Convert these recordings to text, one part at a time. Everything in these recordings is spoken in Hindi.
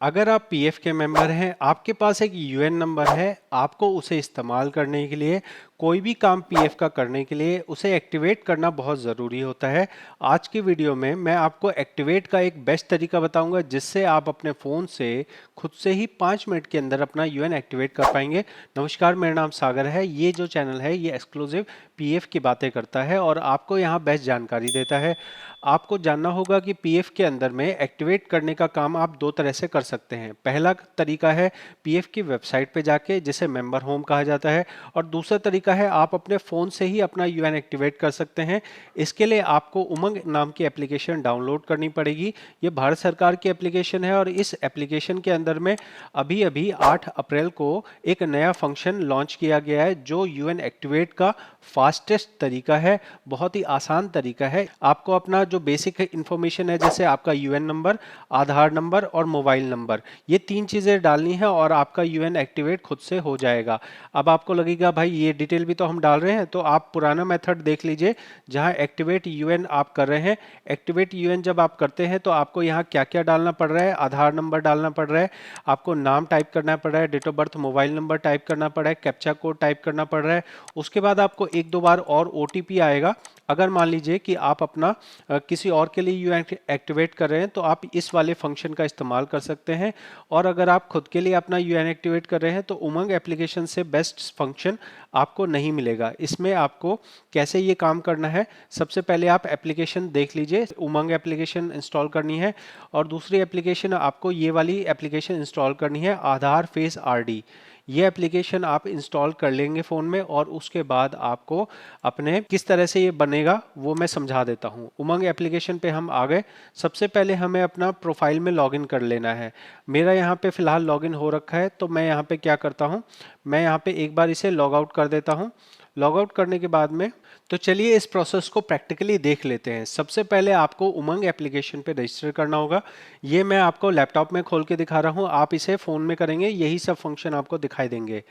अगर आप पीएफ के मेंबर हैं, आपके पास एक यूएन नंबर है, आपको उसे इस्तेमाल करने के लिए, कोई भी काम पीएफ का करने के लिए उसे एक्टिवेट करना बहुत ज़रूरी होता है। आज की वीडियो में मैं आपको एक्टिवेट का एक बेस्ट तरीका बताऊंगा जिससे आप अपने फ़ोन से खुद से ही 5 मिनट के अंदर अपना यूएन एक्टिवेट कर पाएंगे। नमस्कार, मेरा नाम सागर है। ये जो चैनल है ये एक्सक्लूसिव पीएफ की बातें करता है और आपको यहाँ बेस्ट जानकारी देता है। आपको जानना होगा कि पीएफ के अंदर में एक्टिवेट करने का काम आप दो तरह से कर सकते हैं। पहला तरीका है पीएफ की वेबसाइट पे जाके, जिसे मेंबर होम कहा जाता है, और दूसरा तरीका है आप अपने फ़ोन से ही अपना यूएन एक्टिवेट कर सकते हैं। इसके लिए आपको उमंग नाम की एप्लीकेशन डाउनलोड करनी पड़ेगी। ये भारत सरकार की एप्लीकेशन है और इस एप्लीकेशन के अंदर में अभी अभी 8 अप्रैल को एक नया फंक्शन लॉन्च किया गया है जो यूएन एक्टिवेट का फास्टेस्ट तरीका है, बहुत ही आसान तरीका है। आपको अपना जो बेसिक इंफॉर्मेशन है, जैसे आपका यूएन नंबर, आधार नंबर और मोबाइल नंबर, ये 3 चीज़ें डालनी है और आपका यूएन एक्टिवेट खुद से हो जाएगा। अब आपको लगेगा भाई ये डिटेल भी तो हम डाल रहे हैं, तो आप पुराना मेथड देख लीजिए जहां एक्टिवेट यूएन आप कर रहे हैं। एक्टिवेट यूएन जब आप करते हैं तो आपको यहाँ क्या क्या डालना पड़ रहा है। आधार नंबर डालना पड़ रहा है, आपको नाम टाइप करना पड़ रहा है, date of birth, mobile number type करना पड़ रहा है, कैप्चा कोड टाइप करना पड़ रहा है। उसके बाद आपको एक दो बार और ओटीपी आएगा। अगर मान लीजिए कि आप अपना किसी और के लिए यू एक्टिवेट कर रहे हैं तो आप इस वाले फंक्शन का इस्तेमाल कर सकते हैं। और अगर आप खुद के लिए अपना यूएन एक्टिवेट कर रहे हैं तो उमंग एप्लीकेशन से बेस्ट फंक्शन आपको नहीं मिलेगा। इसमें आपको कैसे ये काम करना है, सबसे पहले आप एप्लीकेशन देख लीजिए। उमंग एप्लीकेशन इंस्टॉल करनी है और दूसरी एप्लीकेशन आपको ये वाली एप्लीकेशन इंस्टॉल करनी है, आधार फेस आरडी। ये एप्लीकेशन आप इंस्टॉल कर लेंगे फ़ोन में और उसके बाद आपको अपने किस तरह से ये बनेगा वो मैं समझा देता हूँ। उमंग एप्लीकेशन पे हम आ गए। सबसे पहले हमें अपना प्रोफाइल में लॉगिन कर लेना है। मेरा यहाँ पे फ़िलहाल लॉगिन हो रखा है, तो मैं यहाँ पे क्या करता हूँ, मैं यहाँ पे एक बार इसे लॉग आउट कर देता हूँ। लॉग आउट करने के बाद में तो चलिए इस प्रोसेस को प्रैक्टिकली देख लेते हैं। सबसे पहले आपको उमंग एप्लीकेशन पे रजिस्टर करना होगा। ये मैं आपको लैपटॉप में खोल के दिखा रहा हूँ, आप इसे फ़ोन में करेंगे यही सब फंक्शन आपको दिखाई देंगे।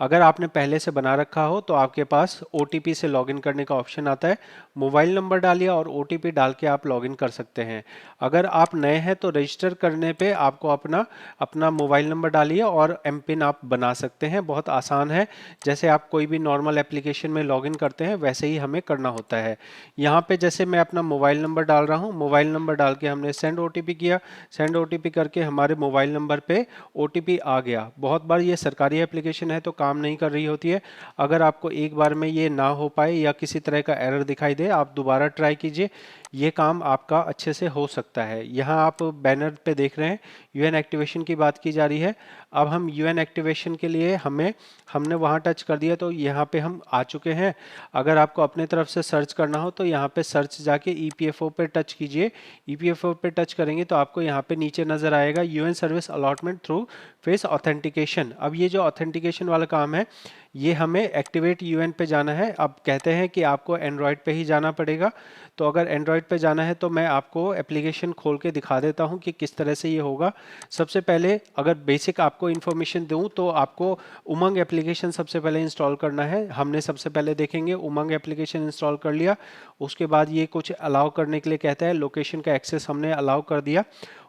अगर आपने पहले से बना रखा हो तो आपके पास ओटीपी से लॉगिन करने का ऑप्शन आता है। मोबाइल नंबर डालिए और ओटीपी डाल के आप लॉगिन कर सकते हैं। अगर आप नए हैं तो रजिस्टर करने पे आपको अपना अपना मोबाइल नंबर डालिए और एमपिन आप बना सकते हैं। बहुत आसान है, जैसे आप कोई भी नॉर्मल एप्लीकेशन में लॉगिन करते हैं वैसे ही हमें करना होता है। यहाँ पे जैसे मैं अपना मोबाइल नंबर डाल रहा हूँ, मोबाइल नंबर डाल के हमने सेंड ओटीपी किया। सेंड ओटीपी करके हमारे मोबाइल नंबर पे ओटीपी आ गया। बहुत बार ये सरकारी एप्लीकेशन है तो काम नहीं कर रही होती है। अगर आपको एक बार में ये ना हो पाए या किसी तरह का एरर दिखाई दे, आप दोबारा ट्राई कीजिए, ये काम आपका अच्छे से हो सकता है। यहाँ आप बैनर पे देख रहे हैं यूएन एक्टिवेशन की बात की जा रही है। अब हम यूएन एक्टिवेशन के लिए हमने वहाँ टच कर दिया तो यहाँ पे हम आ चुके हैं। अगर आपको अपने तरफ से सर्च करना हो तो यहाँ पे सर्च जाके ईपीएफओ पे टच कीजिए। ईपीएफओ पे टच करेंगे तो आपको यहाँ पे नीचे नजर आएगा UN service allotment through face authentication. अब ये जो ऑथेंटिकेशन वाला काम है ये हमें एक्टिवेट यूएन पे जाना है। अब कहते हैं कि आपको एंड्रॉयड पे ही जाना पड़ेगा, तो अगर एंड्रॉयड पे जाना है तो मैं आपको एप्लीकेशन खोल के दिखा देता हूँ कि किस तरह से ये होगा। सबसे पहले अगर बेसिक आपको इन्फॉर्मेशन दूँ तो आपको उमंग एप्लीकेशन सबसे पहले इंस्टॉल करना है। हमने सबसे पहले देखेंगे उमंग एप्लीकेशन इंस्टॉल कर लिया। उसके बाद ये कुछ अलाउ करने के लिए कहता है, लोकेशन का एक्सेस हमने अलाउ कर दिया।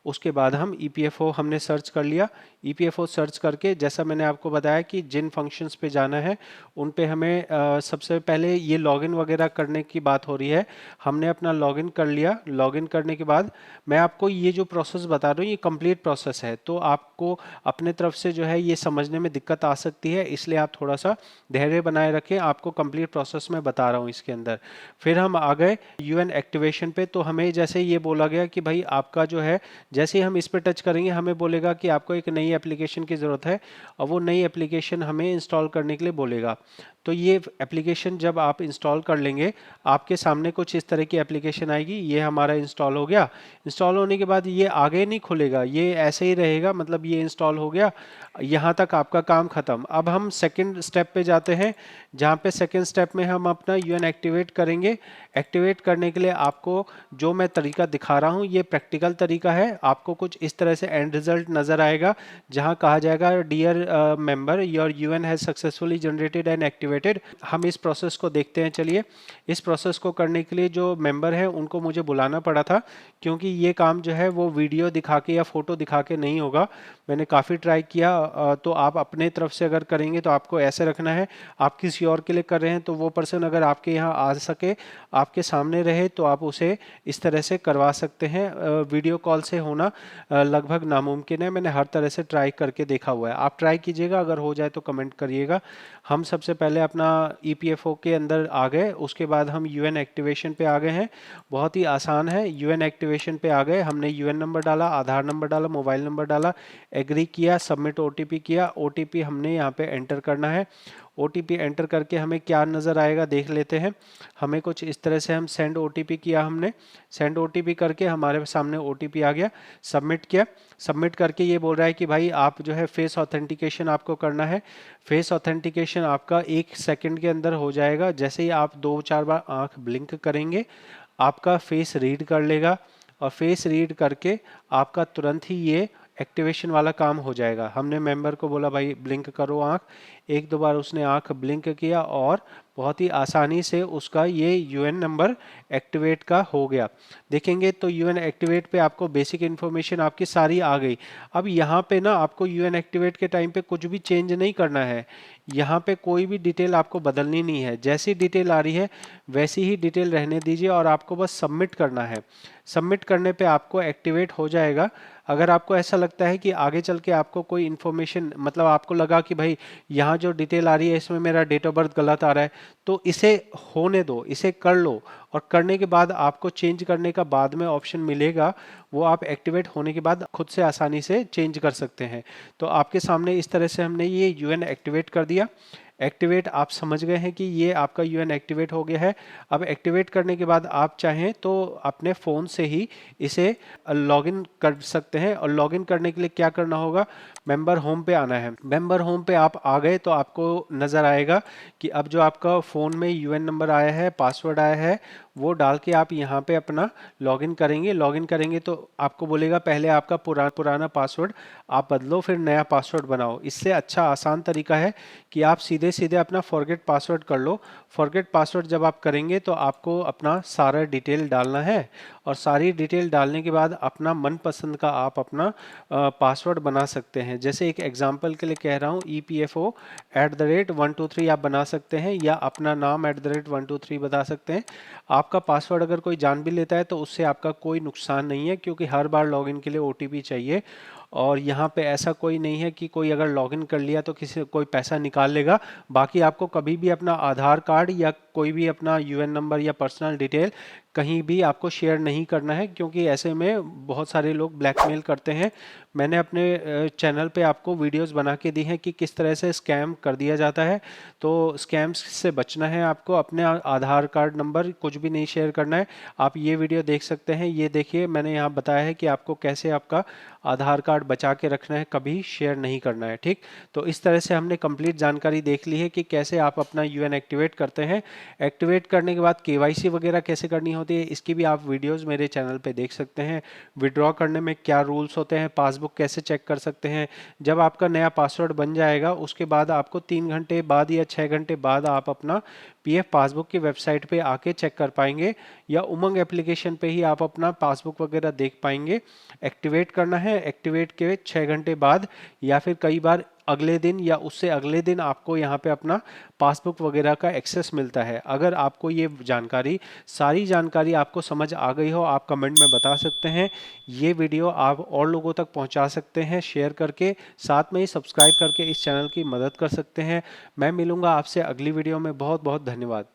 उसके बाद हम ईपीएफओ हमने सर्च कर लिया। ईपीएफओ सर्च करके जैसा मैंने आपको बताया कि जिन फंक्शंस पे जाना है उन पे हमें सबसे पहले ये लॉगिन वगैरह करने की बात हो रही है। हमने अपना लॉगिन कर लिया। लॉगिन करने के बाद मैं आपको ये जो प्रोसेस बता रहा हूँ ये कंप्लीट प्रोसेस है, तो आपको अपने तरफ से जो है ये समझने में दिक्कत आ सकती है, इसलिए आप थोड़ा सा धैर्य बनाए रखें। आपको कंप्लीट प्रोसेस में बता रहा हूँ इसके अंदर। फिर हम आ गए यूएन एक्टिवेशन पे, तो हमें जैसे ये बोला गया कि भाई आपका जो है, जैसे ही हम इस पर टच करेंगे हमें बोलेगा कि आपको एक नई एप्लीकेशन की ज़रूरत है और वो नई एप्लीकेशन हमें इंस्टॉल करने के लिए बोलेगा। तो ये एप्लीकेशन जब आप इंस्टॉल कर लेंगे आपके सामने कुछ इस तरह की एप्लीकेशन आएगी। ये हमारा इंस्टॉल हो गया। इंस्टॉल होने के बाद ये आगे नहीं खुलेगा, ये ऐसे ही रहेगा, मतलब ये इंस्टॉल हो गया, यहाँ तक आपका काम खत्म। अब हम सेकंड स्टेप पे जाते हैं, जहाँ पे सेकंड स्टेप में हम अपना यूएन एक्टिवेट करेंगे। एक्टिवेट करने के लिए आपको जो मैं तरीका दिखा रहा हूँ ये प्रैक्टिकल तरीका है। आपको कुछ इस तरह से एंड रिजल्ट नज़र आएगा जहाँ कहा जाएगा dear member your UAN has successfully successfully generated and activated. हम इस प्रोसेस को देखते हैं। चलिए, इस प्रोसेस को करने के लिए जो मेंबर है उनको मुझे बुलाना पड़ा था, क्योंकि ये काम जो है वो वीडियो दिखा के या फोटो दिखा के नहीं होगा। मैंने काफ़ी ट्राई किया। तो आप अपने तरफ से अगर करेंगे तो आपको ऐसे रखना है। आप किसी और के लिए कर रहे हैं तो वो पर्सन अगर आपके यहाँ आ सके, आपके सामने रहे, तो आप उसे इस तरह से करवा सकते हैं। वीडियो कॉल से होना लगभग नामुमकिन है। मैंने हर तरह से ट्राई करके देखा हुआ है। आप ट्राई कीजिएगा, अगर हो जाए तो कमेंट करिएगा। हम सबसे पहले अपना ईपीएफओ के अंदर आ गए, उसके बाद हम यूएन एक्टिवेशन पे आ गए हैं। बहुत ही आसान है। यूएन एक्टिवेशन पे आ गए, हमने यूएन नंबर डाला, आधार नंबर डाला, मोबाइल नंबर डाला, एग्री किया, सबमिट ओटीपी किया। ओटीपी हमने यहाँ पे एंटर करना है। ओटीपी एंटर करके हमें क्या नज़र आएगा देख लेते हैं। हमें कुछ इस तरह से, हम सेंड ओटीपी किया, हमने सेंड ओटीपी करके हमारे सामने ओटीपी आ गया। सबमिट किया। सबमिट करके ये बोल रहा है कि भाई आप जो है फेस ऑथेंटिकेशन आपको करना है। फेस ऑथेंटिकेशन आपका 1 सेकंड के अंदर हो जाएगा। जैसे ही आप 2-4 बार आंख ब्लिंक करेंगे, आपका फेस रीड कर लेगा, और फेस रीड करके आपका तुरंत ही ये एक्टिवेशन वाला काम हो जाएगा। हमने मेंबर को बोला भाई ब्लिंक करो आंख, 1-2 बार उसने आंख ब्लिंक किया और बहुत ही आसानी से उसका ये यूएन नंबर एक्टिवेट का हो गया। देखेंगे तो यूएन एक्टिवेट पे आपको बेसिक इन्फॉर्मेशन आपकी सारी आ गई। अब यहाँ पे ना आपको यूएन एक्टिवेट के टाइम पे कुछ भी चेंज नहीं करना है। यहाँ पे कोई भी डिटेल आपको बदलनी नहीं है। जैसी डिटेल आ रही है वैसी ही डिटेल रहने दीजिए, और आपको बस सबमिट करना है। सबमिट करने पे आपको एक्टिवेट हो जाएगा। अगर आपको ऐसा लगता है कि आगे चल के आपको कोई इन्फॉर्मेशन, मतलब आपको लगा कि भाई यहाँ जो डिटेल आ रही है इसमें मेरा डेट ऑफ बर्थ गलत आ रहा है, तो इसे होने दो, इसे कर लो। और करने के बाद आपको चेंज करने का बाद में ऑप्शन मिलेगा, वो आप एक्टिवेट होने के बाद खुद से आसानी से चेंज कर सकते हैं। तो आपके सामने इस तरह से हमने ये यूएन एक्टिवेट कर दिया। एक्टिवेट आप समझ गए हैं कि ये आपका यूएन एक्टिवेट हो गया है। अब एक्टिवेट करने के बाद आप चाहें तो अपने फ़ोन से ही इसे लॉगिन कर सकते हैं। और लॉगिन करने के लिए क्या करना होगा, मेंबर होम पे आना है। मेंबर होम पे आप आ गए तो आपको नज़र आएगा कि अब जो आपका फ़ोन में यूएन नंबर आया है, पासवर्ड आया है, वो डाल के आप यहाँ पे अपना लॉगिन करेंगे। लॉगिन करेंगे तो आपको बोलेगा पहले आपका पुराना पासवर्ड आप बदलो, फिर नया पासवर्ड बनाओ। इससे अच्छा आसान तरीका है कि आप सीधे सीधे अपना फॉरगेट पासवर्ड कर लो। फॉरगेट पासवर्ड जब आप करेंगे तो आपको अपना सारा डिटेल डालना है, और सारी डिटेल डालने के बाद अपना मनपसंद का आप अपना पासवर्ड बना सकते हैं। जैसे एक एग्जांपल के लिए कह रहा हूँ, EPFO@123 आप बना सकते हैं, या अपना नाम @123 बता सकते हैं। आपका पासवर्ड अगर कोई जान भी लेता है तो उससे आपका कोई नुकसान नहीं है, क्योंकि हर बार लॉगिन के लिए ओटीपी चाहिए। और यहाँ पे ऐसा कोई नहीं है कि कोई अगर लॉगिन कर लिया तो कोई पैसा निकाल लेगा। बाकी आपको कभी भी अपना आधार कार्ड या कोई भी अपना यूएन नंबर या पर्सनल डिटेल कहीं भी आपको शेयर नहीं करना है, क्योंकि ऐसे में बहुत सारे लोग ब्लैकमेल करते हैं। मैंने अपने चैनल पे आपको वीडियोस बना के दी हैं कि किस तरह से स्कैम कर दिया जाता है। तो स्कैम्स से बचना है आपको। अपने आधार कार्ड नंबर कुछ भी नहीं शेयर करना है। आप ये वीडियो देख सकते हैं, ये देखिए मैंने यहाँ बताया है कि आपको कैसे आपका आधार कार्ड बचा के रखना है, कभी शेयर नहीं करना है। ठीक, तो इस तरह से हमने कंप्लीट जानकारी देख ली है कि कैसे आप अपना यूएन एक्टिवेट करते हैं। एक्टिवेट करने के बाद केवाईसी वगैरह कैसे करनी होती है, इसकी भी आप वीडियोस मेरे चैनल पे देख सकते हैं। विड्रॉ करने में क्या रूल्स होते हैं, पासबुक कैसे चेक कर सकते हैं। जब आपका नया पासवर्ड बन जाएगा उसके बाद आपको 3 घंटे बाद या 6 घंटे बाद आप अपना पीएफ पासबुक की वेबसाइट पे आके चेक कर पाएंगे, या उमंग एप्लीकेशन पे ही आप अपना पासबुक वगैरह देख पाएंगे। एक्टिवेट करना है, एक्टिवेट के 6 घंटे बाद या फिर कई बार अगले दिन या उससे अगले दिन आपको यहाँ पे अपना पासबुक वगैरह का एक्सेस मिलता है। अगर आपको ये जानकारी, सारी जानकारी आपको समझ आ गई हो, आप कमेंट में बता सकते हैं। ये वीडियो आप और लोगों तक पहुँचा सकते हैं शेयर करके, साथ में ही सब्सक्राइब करके इस चैनल की मदद कर सकते हैं। मैं मिलूंगा आपसे अगली वीडियो में। बहुत बहुत धन्यवाद।